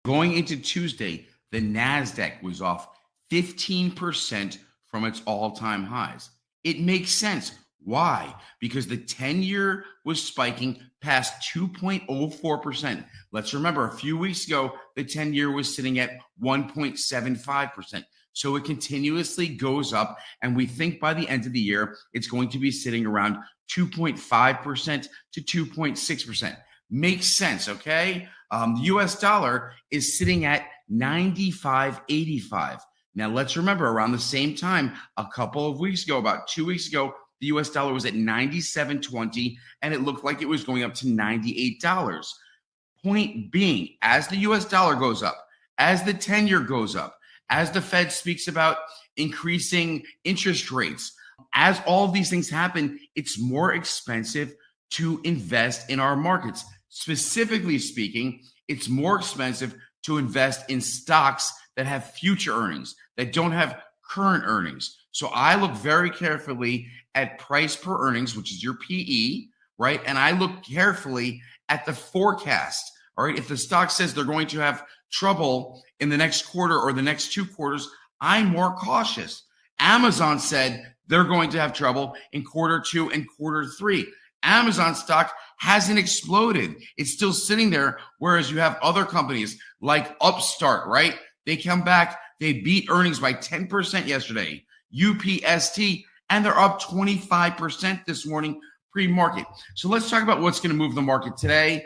Going into Tuesday, the NASDAQ was off 15% from its all-time highs. It makes sense. Why? Because the 10-year was spiking past 2.04%. Let's remember, a few weeks ago, the 10-year was sitting at 1.75%. So it continuously goes up, and we think by the end of the year, it's going to be sitting around 2.5% to 2.6%. Makes sense, okay? The US dollar is sitting at 95.85. Now, let's remember, around the same time, a couple of weeks ago, about 2 weeks ago, the US dollar was at 97.20, and it looked like it was going up to $98. Point being, as the US dollar goes up, as the 10-year goes up, as the Fed speaks about increasing interest rates, as all of these things happen, it's more expensive to invest in our markets. Specifically speaking, it's more expensive to invest in stocks that have future earnings, that don't have current earnings. So I look very carefully at price per earnings, which is your PE, right? And I look carefully at the forecast, all right? If the stock says they're going to have trouble in the next quarter or the next 2 quarters, I'm more cautious. Amazon said they're going to have trouble in quarter 2 and quarter 3. Amazon stock hasn't exploded. It's still sitting there, whereas you have other companies like Upstart, right? They come back, they beat earnings by 10% yesterday. UPST, and they're up 25% this morning pre-market. So let's talk about what's going to move the market today.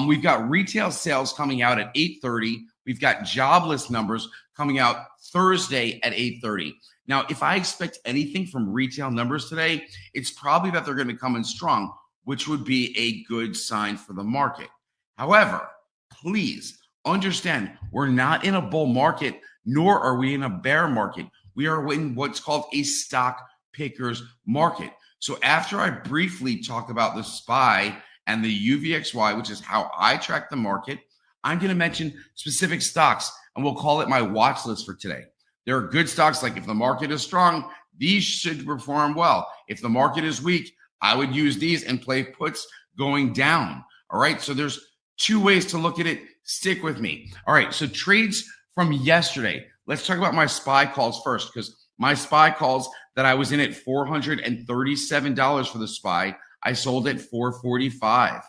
We've got retail sales coming out at 8:30. We've got jobless numbers coming out Thursday at 8:30. Now, if I expect anything from retail numbers today, it's probably that they're going to come in strong, which would be a good sign for the market. However, please understand, we're not in a bull market, nor are we in a bear market. We are in what's called a stock pickers market. So after I briefly talk about the SPY and the UVXY, which is how I track the market, I'm going to mention specific stocks, and we'll call it my watch list for today. There are good stocks, like if the market is strong, these should perform well. If the market is weak, I would use these and play puts going down. All right, so there's 2 ways to look at it. Stick with me. All right, so trades from yesterday. Let's talk about my SPY calls first, because my SPY calls that I was in at $437 for the SPY, I sold at $445.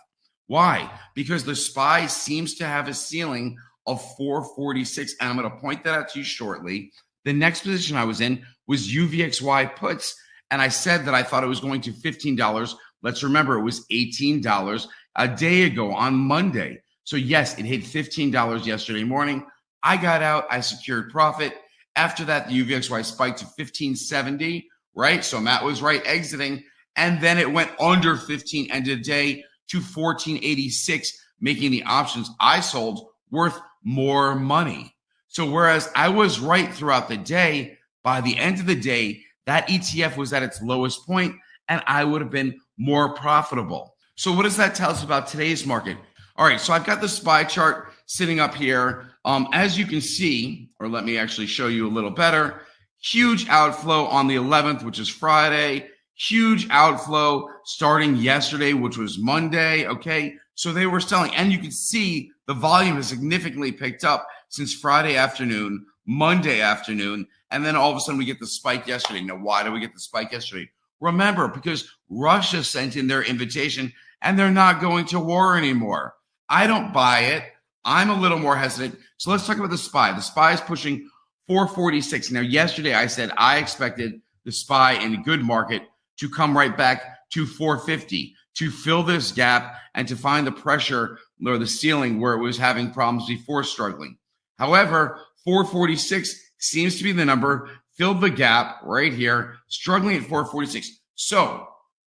Why? Because the SPY seems to have a ceiling of $446, and I'm going to point that out to you shortly. The next position I was in was Uvxy Puts, and I said that I thought it was going to $15. Let's remember, it was $18 a day ago on Monday. So yes, it hit $15 yesterday morning. I got out, I secured profit. After that, the UVXY spiked to $15.70, right? So Matt was right exiting. And then it went under 15, ended the day to $14.86, making the options I sold worth more money. So whereas I was right throughout the day, by the end of the day, that ETF was at its lowest point, and I would have been more profitable. So what does that tell us about today's market? All right, so I've got the SPY chart sitting up here. As you can see, or let me actually show you a little better, huge outflow on the 11th, which is Friday, huge outflow starting yesterday, which was Monday, okay? So they were selling, and you can see the volume has significantly picked up since Friday afternoon, Monday afternoon, and then all of a sudden we get the spike yesterday. Now, why do we get the spike yesterday? Remember, because Russia sent in their invitation, and they're not going to war anymore. I don't buy it. I'm a little more hesitant. So let's talk about the SPY. The SPY is pushing 446. Now, yesterday I said I expected the SPY in a good market to come right back to 450, to fill this gap and to find the pressure or the ceiling where it was having problems before struggling. However, 446 seems to be the number, filled the gap right here, struggling at 446. So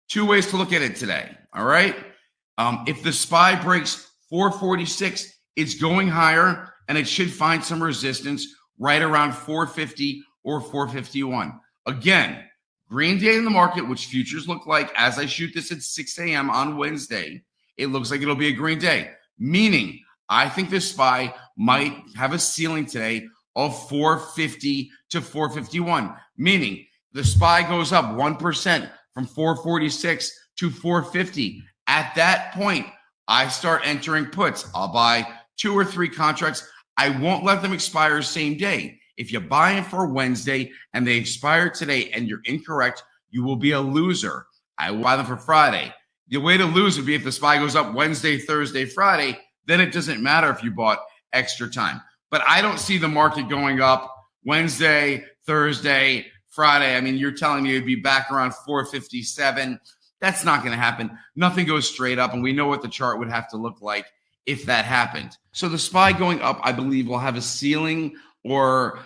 2 ways to look at it today, all right? If the SPY breaks 446, it's going higher, and it should find some resistance right around 450 or 451. Again, green day in the market, which futures look like as I shoot this at 6 a.m. on Wednesday, it looks like it'll be a green day, meaning I think this SPY might have a ceiling today of 450 to 451, meaning the SPY goes up 1% from 446 to 450. At that point, I start entering puts. I'll buy 2 or 3 contracts. I won't let them expire same day. If you buy them for Wednesday and they expire today and you're incorrect, you will be a loser. I will buy them for Friday. The way to lose would be if the SPY goes up Wednesday, Thursday, Friday, then it doesn't matter if you bought extra time. But I don't see the market going up Wednesday, Thursday, Friday. I mean, you're telling me it'd be back around 457. That's not going to happen. Nothing goes straight up, and we know what the chart would have to look like if that happened. So the SPY going up, I believe, will have a ceiling or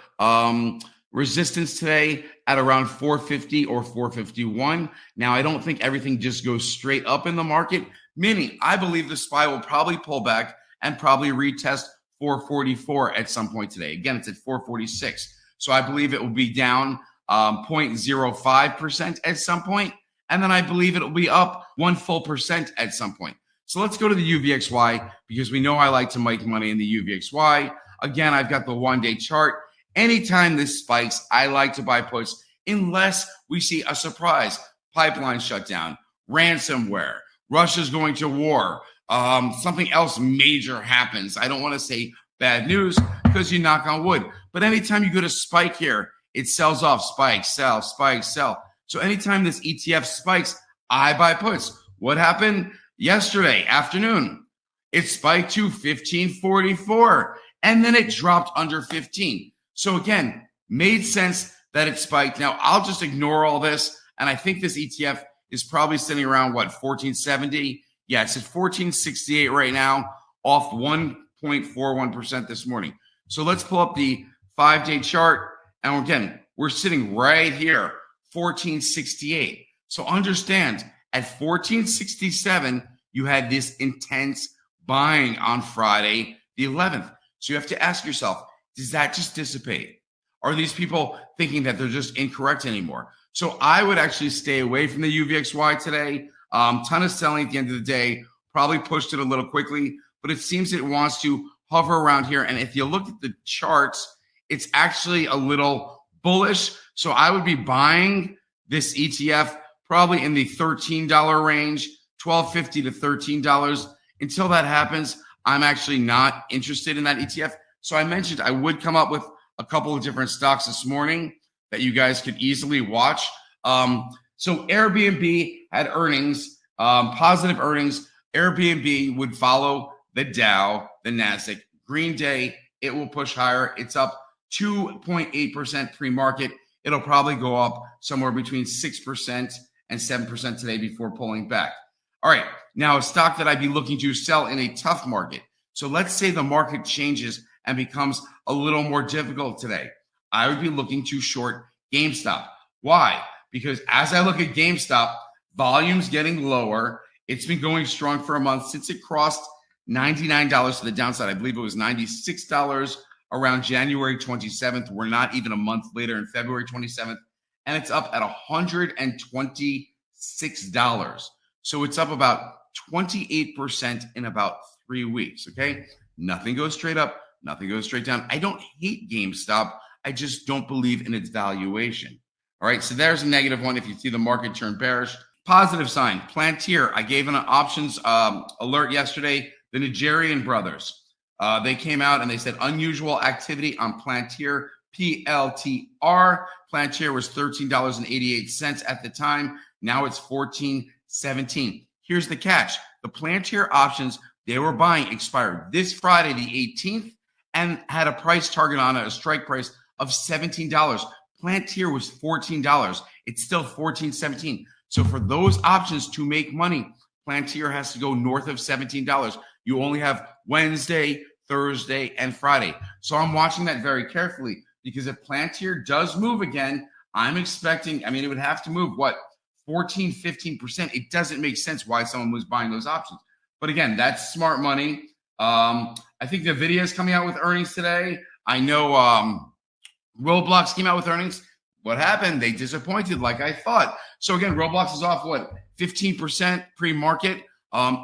resistance today at around 450 or 451. Now, I don't think everything just goes straight up in the market, meaning I believe the SPY will probably pull back and probably retest 444 at some point today. Again, it's at 446. So I believe it will be down 0.05% at some point, and then I believe it will be up 1 full percent at some point. So let's go to the UVXY because we know I like to make money in the UVXY. Again, I've got the one-day chart. Anytime this spikes, I like to buy puts unless we see a surprise. Pipeline shutdown, ransomware, Russia's going to war, something else major happens. I don't want to say bad news because you knock on wood. But anytime you go to spike here, it sells off, spike, sell, spike, sell. So anytime this ETF spikes, I buy puts. What happened yesterday afternoon? It spiked to 1544 and then it dropped under 15. So again, made sense that it spiked. Now I'll just ignore all this. And I think this ETF is probably sitting around what, 1470? Yeah, it's at 1468 right now, off 1.41% this morning. So let's pull up the 5-day chart. And again, we're sitting right here, 1468. So understand, at 1467, you had this intense buying on Friday, the 11th. So you have to ask yourself, does that just dissipate? Are these people thinking that they're just incorrect anymore? So I would actually stay away from the UVXY today. Ton of selling at the end of the day, probably pushed it a little quickly, but it seems it wants to hover around here. And if you look at the charts, it's actually a little bullish. So I would be buying this ETF probably in the $13 range, $12.50 to $13. Until that happens, I'm actually not interested in that ETF. So I mentioned I would come up with a couple of different stocks this morning that you guys could easily watch. So Airbnb had earnings, positive earnings. Airbnb would follow the Dow, the NASDAQ. Green Day, it will push higher. It's up 2.8% pre-market. It'll probably go up somewhere between 6% and 7% today before pulling back. All right, now a stock that I'd be looking to sell in a tough market. So let's say the market changes and becomes a little more difficult today. I would be looking to short GameStop. Why? Because as I look at GameStop, volume's getting lower. It's been going strong for a month since it crossed $99 to the downside. I believe it was $96 around January 27th. We're not even a month later in February 27th. And it's up at $126. So it's up about 28% in about 3 weeks, okay? Nothing goes straight up. Nothing goes straight down. I don't hate GameStop. I just don't believe in its valuation. All right, so there's a negative one if you see the market turn bearish. Positive sign, Palantir. I gave an options alert yesterday. The Nigerian brothers, they came out and they said unusual activity on Palantir, PLTR. Palantir was $13.88 at the time. Now it's $14.17. Here's the catch. The Palantir options they were buying expired this Friday, the 18th, and had a price target on it, a strike price of $17. Palantir was $14. It's still $14.17. So for those options to make money, Palantir has to go north of $17. You only have Wednesday, Thursday, and Friday. So I'm watching that very carefully because if Palantir does move again, I'm expecting, it would have to move, 14, 15%. It doesn't make sense why someone was buying those options. But again, that's smart money. I think NVIDIA is coming out with earnings today. I know Roblox came out with earnings. What happened? They disappointed like I thought. So again, Roblox is off 15% pre-market.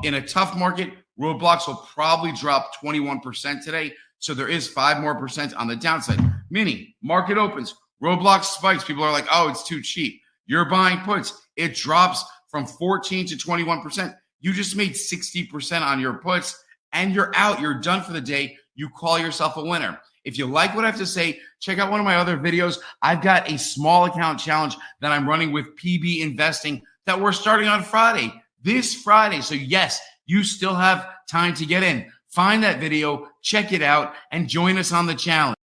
In a tough market, Roblox will probably drop 21% today. So there is 5% more on the downside. Meaning, market opens, Roblox spikes. People are like, oh, it's too cheap. You're buying puts. It drops from 14 to 21%. You just made 60% on your puts and you're out. You're done for the day. you call yourself a winner. If you like what I have to say, check out one of my other videos. I've got a small account challenge that I'm running with PB Investing that we're starting on Friday, this Friday. So yes, you still have time to get in. Find that video, check it out, and join us on the challenge.